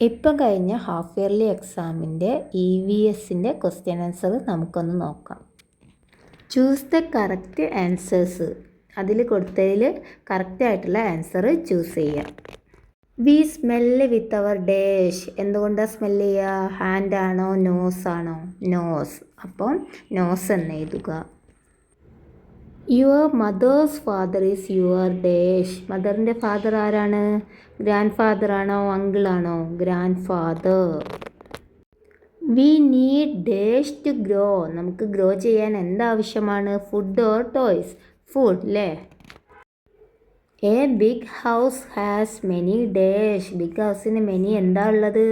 ഇപ്പം കഴിഞ്ഞ half yearly എക്സാമിൻ്റെ EVSൻ്റെ ക്വസ്റ്റ്യൻ ആൻസർ നമുക്കൊന്ന് നോക്കാം. Choose the correct answers. അതിൽ കൊടുത്തതിൽ കറക്റ്റായിട്ടുള്ള ആൻസർ ചൂസ് ചെയ്യുക. We smell with our dash. എന്തുകൊണ്ടാണ് സ്മെല്ല് ചെയ്യുക? ഹാൻഡ് ആണോ നോസ് ആണോ? നോസ്. അപ്പം നോസ് എന്ന് എഴുതുക. Your mother's father is your dash. മദറിൻ്റെ ഫാദർ ആരാണ്? ഗ്രാൻഡ് ഫാദർ ആണോ അങ്കിൾ ആണോ? Grandfather. We need dash to grow. നമുക്ക് ഗ്രോ ചെയ്യാൻ എന്താവശ്യമാണ്? Food or toys? ഫുഡ് അല്ലേ? A big house has many dash. Big ഹൗസിന് മെനി എന്താ ഉള്ളത്?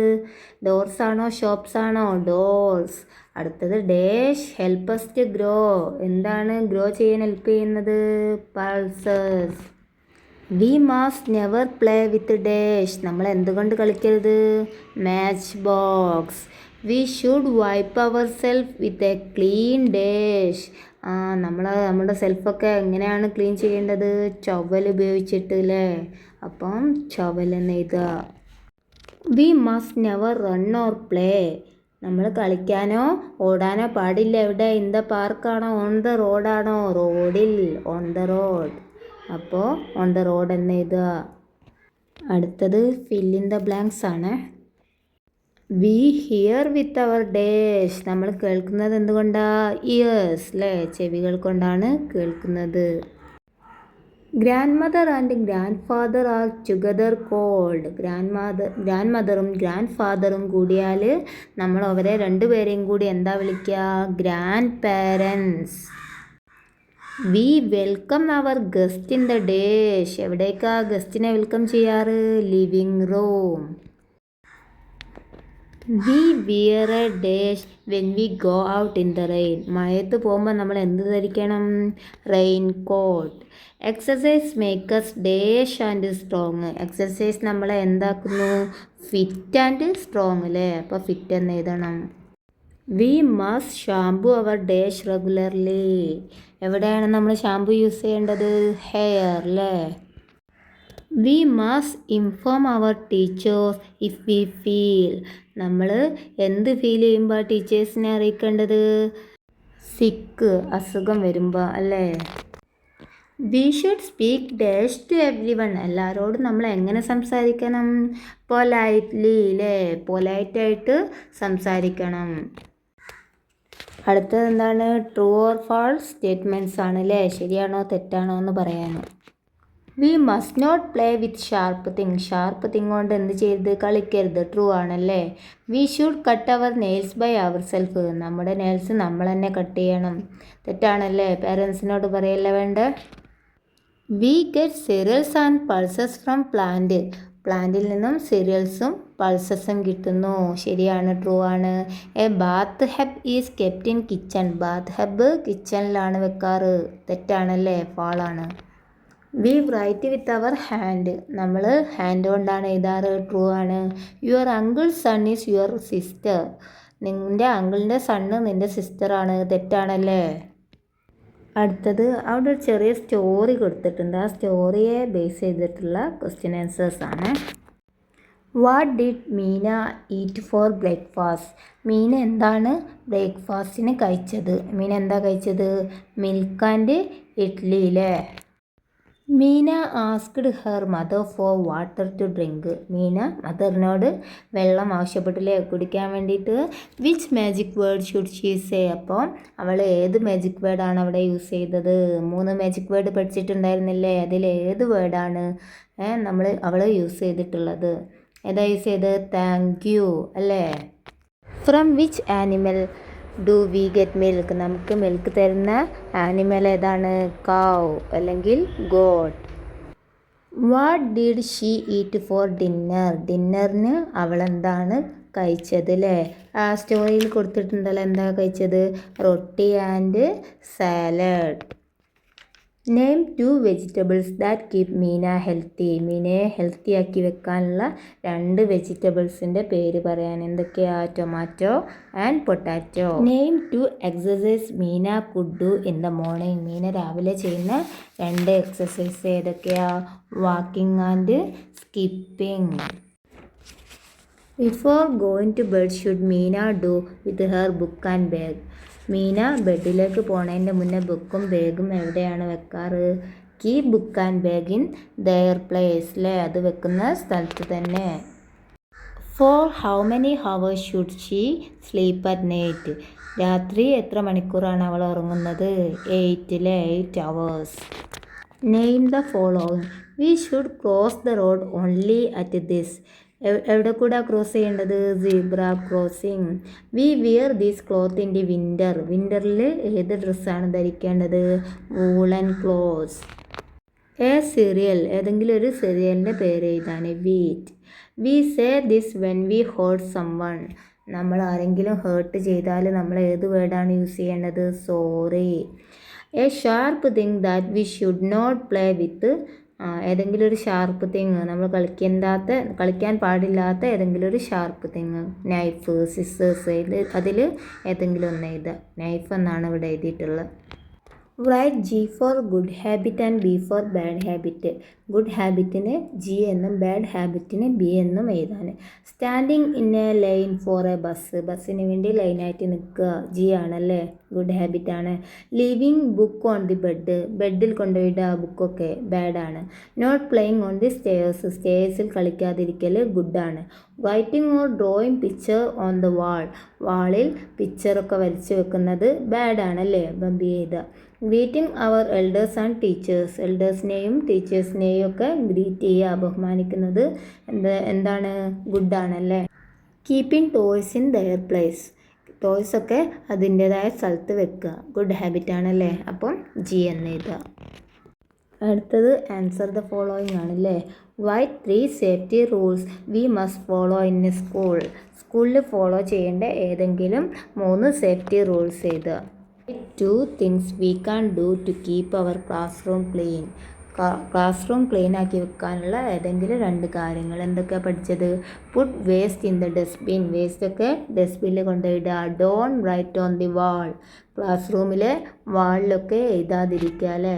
ഡോർസ് ആണോ ഷോപ്സ് ആണോ? ഡോർസ്. അടുത്തത് dash help us to grow. എന്താണ് ഗ്രോ ചെയ്യാൻ ഹെൽപ്പ് ചെയ്യുന്നത്? Pulses. We must never play with dash. നമ്മൾ എന്തുകൊണ്ട് കളിക്കരുത്? Match box. We should wipe our self with a clean dash. നമ്മുടെ സെൽഫൊക്കെ എങ്ങനെയാണ് ക്ലീൻ ചെയ്യേണ്ടത്? ചൊവ്വൽ ഉപയോഗിച്ചിട്ട് അല്ലേ? അപ്പം ചൊവ്വൽ എന്ന് എഴുതുക. We must never run or play. നമ്മൾ കളിക്കാനോ ഓടാനോ പാടില്ല. എവിടെ? ഇൻ ദ പാർക്കാണോ ഓൺ ദ റോഡാണോ? റോഡിൽ. On the road. അപ്പോൾ ഓൺ ദ റോഡ് എന്ന് എഴുതുക. അടുത്തത് ഫിൽ ഇൻ ദ ബ്ലാങ്ക്സ് ആണ്. We hear with our dash. നമ്മൾ കേൾക്കുന്നത് എന്തുകൊണ്ടാണ്? ഇയേഴ്സ് അല്ലേ? ചെവികൾ കൊണ്ടാണ് കേൾക്കുന്നത്. Grandmother and grandfather are together called. ഗ്രാൻഡ് മദറും ഗ്രാൻഡ് ഫാദറും കൂടിയാൽ നമ്മൾ അവരെ രണ്ടുപേരെയും കൂടി എന്താ വിളിക്കുക? Grand parents. We welcome our guest in the dash. എവിടേക്കാ ഗസ്റ്റിനെ വെൽക്കം ചെയ്യാറ്? Living room. We wear a dash when we go out in the rain. മഴയത്ത് പോകുമ്പോൾ നമ്മൾ എന്ത് ധരിക്കണം? Raincoat. Exercise makes dash and strong. Exercise നമ്മളെ എന്താക്കുന്നു? ഫിറ്റ് ആൻഡ് സ്ട്രോങ് അല്ലേ? അപ്പോൾ ഫിറ്റ് എന്ന് എഴുതണം. We must shampoo our dash regularly. എവിടെയാണ് നമ്മൾ ഷാംപൂ യൂസ് ചെയ്യേണ്ടത്? ഹെയർ അല്ലേ? We must inform our teachers if we feel. നമ്മൾ എന്ത് ഫീൽ ചെയ്യുമ്പോൾ ടീച്ചേഴ്സിനെ അറിയിക്കേണ്ടത്? സിക്ക്, അസുഖം വരുമ്പോൾ അല്ലേ? We should speak dash to everyone. എല്ലാവരോടും നമ്മൾ എങ്ങനെ സംസാരിക്കണം? പൊലൈറ്റ്ലി അല്ലേ? പൊലൈറ്റായിട്ട് സംസാരിക്കണം. അടുത്തത് എന്താണ്? ട്രൂ ഓർ ഫാൾസ് സ്റ്റേറ്റ്മെൻറ്റ്സ് ആണ് അല്ലേ? ശരിയാണോ തെറ്റാണോ എന്ന് പറയാനും. We must not play with sharp thing. Sharp thing കൊണ്ട് എന്ത് ചെയ്യരുത്? കളിക്കരുത്. ട്രൂ ആണല്ലേ? We should cut our nails by our self. നമ്മുടെ നെയിൽസ് നമ്മൾ തന്നെ കട്ട് ചെയ്യണം. തെറ്റാണല്ലേ? പേരൻസിനോട് പറയല്ലേ വേണ്ട. We get cereals and pulses from plant. പ്ലാന്റിൽ നിന്നും സിറിയൽസും പൾസസും കിട്ടുന്നു. ശരിയാണ്, ട്രൂ ആണ്. A bath herb is kept in kitchen. Bath herb കിച്ചണിലാണ് വെക്കാറ്. തെറ്റാണല്ലേ? ഫാളാണ്. We write with our hand. നമ്മൾ ഹാൻഡ് കൊണ്ടാണ് എഴുതാറ്. ട്രൂ ആണ്. Your uncle son is your sister. നിൻ്റെ അങ്കിളിൻ്റെ സണ്ണ് നിൻ്റെ സിസ്റ്ററാണ്. തെറ്റാണല്ലേ? അടുത്തത് അവിടെ ഒരു ചെറിയ സ്റ്റോറി കൊടുത്തിട്ടുണ്ട്. ആ സ്റ്റോറിയെ ബേസ് ചെയ്തിട്ടുള്ള ക്വസ്റ്റ്യൻ ആൻസേഴ്സ് ആണ്. What did Meena eat four breakfast. Meena എന്താണ് ബ്രേക്ക്ഫാസ്റ്റിന് കഴിച്ചത്? മീന എന്താ കഴിച്ചത്? മിൽക്ക് ആൻഡ് ഇഡ്ലി അല്ലേ? Meena asked her mother for water to drink. Meena മദറിനോട് വെള്ളം ആവശ്യപ്പെട്ടില്ലേ കുടിക്കാൻ വേണ്ടിയിട്ട്. Which magic word should she say. അപ്പോൾ അവൾ ഏത് മാജിക് വേർഡാണ് അവിടെ യൂസ് ചെയ്തത്? 3 മാജിക് വേർഡ് പഠിച്ചിട്ടുണ്ടായിരുന്നില്ലേ? അതിൽ ഏത് വേർഡാണ് അവൾ യൂസ് ചെയ്തിട്ടുള്ളത്? ഏതാ യൂസ് ചെയ്തത്? താങ്ക് യു അല്ലേ? From which animal do we get milk. നമുക്ക് മിൽക്ക് തരുന്ന ആനിമൽ ഏതാണ്? കൗ അല്ലെങ്കിൽ goat. What did she eat for dinner. ഡിന്നറിന് അവൾ എന്താണ് കഴിച്ചത് അല്ലേ? ആ സ്റ്റോറിയിൽ കൊടുത്തിട്ടുണ്ടല്ലോ എന്താ കഴിച്ചത്? Roti and salad. Name 2 vegetables that keep Meena healthy. മീനയെ ഹെൽത്തി ആക്കി വെക്കാനുള്ള 2 വെജിറ്റബിൾസിൻ്റെ പേര് പറയാൻ. എന്തൊക്കെയാ? Tomato and potato. Name 2 exercise Meena could do in the morning. Meena രാവിലെ ചെയ്യുന്ന 2 എക്സസൈസ് ഏതൊക്കെയാ? Walking and skipping. Before going to bed should Meena do with her book and bag. Meena ബെഡിലേക്ക് പോണതിൻ്റെ മുന്നേ ബുക്കും ബാഗും എവിടെയാണ് വെക്കാറ്? Keep book and bag in their place അല്ലേ, അത് വെക്കുന്ന സ്ഥലത്ത് തന്നെ. For how many hours should she sleep at night. രാത്രി എത്ര മണിക്കൂറാണ് അവൾ ഉറങ്ങുന്നത്? 8 അല്ലേ, 8 hours. Name the following. We should cross the road only at this. എവിടെ കൂടെ ക്രോസ് ചെയ്യേണ്ടത്? Zebra crossing. We wear these cloth in the winter. വിൻ്ററിൽ ഏത് ഡ്രസ്സാണ് ധരിക്കേണ്ടത്? Woollen clothes. A cereal. ഏതെങ്കിലും ഒരു സീരിയലിൻ്റെ പേര് എഴുതാണ്. Wheat. We say this when we hurt someone. നമ്മൾ ആരെങ്കിലും ഹേർട്ട് ചെയ്താൽ നമ്മൾ ഏത് വേർഡാണ് യൂസ് ചെയ്യേണ്ടത്? Sorry. A sharp thing that we should not play with. ഏതെങ്കിലും ഒരു ഷാർപ്പ് തിങ്, നമ്മൾ കളിക്കാൻ പാടില്ലാത്ത ഏതെങ്കിലും ഒരു ഷാർപ്പ് തിങ്. Knife, scissors. അതിൽ ഏതെങ്കിലും ഒന്ന് എഴുതുക. നൈഫ് എന്നാണ് ഇവിടെ എഴുതിയിട്ടുള്ളത്. Write G for good habit and B for bad habit. Good ഹാബിറ്റിന് ജി എന്നും ബാഡ് ഹാബിറ്റിന് ബി എന്നും എഴുതാൻ. Standing in a line for a bus. ബസ്സിന് വേണ്ടി ലൈനായിട്ട് നിൽക്കുക, ജി ആണല്ലേ, ഗുഡ് ഹാബിറ്റാണ്. Leaving book on the bed. ബെഡിൽ കൊണ്ടുപോയിടുക ബുക്കൊക്കെ, ബാഡാണ്. Not playing on the stairs. സ്റ്റെയർസിൽ കളിക്കാതിരിക്കൽ ഗുഡാണ്. Writing or drawing picture on the wall. വാളിൽ പിക്ചറൊക്കെ വരച്ച് വെക്കുന്നത് ബാഡാണല്ലേ, അപ്പം ബി എഴുതുക. Greeting our elders and teachers. എൽഡേഴ്സിനെയും ടീച്ചേഴ്സിനെയും ഒക്കെ ഗ്രീറ്റ് ചെയ്യുക, ബഹുമാനിക്കുന്നത് എന്താണ്? ഗുഡാണല്ലേ. Keeping toys in their place. ടോയ്സൊക്കെ അതിൻ്റേതായ സ്ഥലത്ത് വെക്കുക, ഗുഡ് ഹാബിറ്റാണല്ലേ, അപ്പം ജി എന്ന് എഴുതുക. അടുത്തത് ആൻസർ ദ ഫോളോയിങ് ആണല്ലേ. Write 3 safety rules we must follow in a school. സ്കൂളിൽ ഫോളോ ചെയ്യേണ്ട ഏതെങ്കിലും 3 സേഫ്റ്റി റൂൾസ് എഴുതുക. 2 things we can do to keep our class room clean. Class room clean ആക്കി വെക്കാനുള്ള ഏതെങ്കിലും 2 കാര്യങ്ങൾ. എന്തൊക്കെയാണ് പഠിച്ചത്? Put waste in the dustbin. വേസ്റ്റൊക്കെ ഡസ്റ്റ്ബിന്നിൽ കൊണ്ടുപോയിടുക. Don't write on the wall. Class റൂമിലെ വാളിലൊക്കെ എഴുതാതിരിക്കുക അല്ലേ.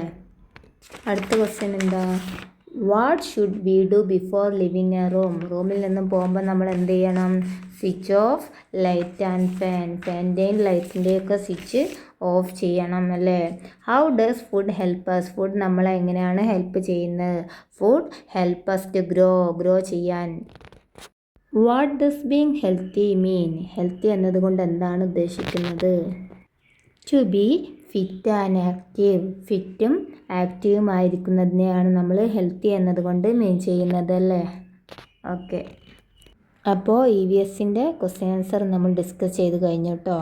അടുത്ത ക്വസ്റ്റ്യൻ എന്താ? What should we do before leaving a room. റൂമിൽ നിന്നും പോകുമ്പോൾ നമ്മൾ എന്ത് ചെയ്യണം? Switch off light and fan. ഫാൻ്റെയും ലൈറ്റിൻ്റെയൊക്കെ സ്വിച്ച് ഓഫ് ചെയ്യണം അല്ലേ. How does food help us. Food നമ്മളെ എങ്ങനെയാണ് ഹെൽപ്പ് ചെയ്യുന്നത്? Food help us to grow ചെയ്യാൻ. What does being healthy mean. Healthy എന്നതുകൊണ്ട് എന്താണ് ഉദ്ദേശിക്കുന്നത്? To be fit and active. ഫിറ്റും ആക്റ്റീവുമായിരിക്കുന്നതിനെയാണ് നമ്മൾ ഹെൽത്തി എന്നതുകൊണ്ട് മീൻ ചെയ്യുന്നത് അല്ലേ. ഓക്കെ, അപ്പോൾ EVSൻ്റെ ക്വസ്റ്റ്യൻ ആൻസർ നമ്മൾ ഡിസ്കസ് ചെയ്ത് കഴിഞ്ഞു കേട്ടോ.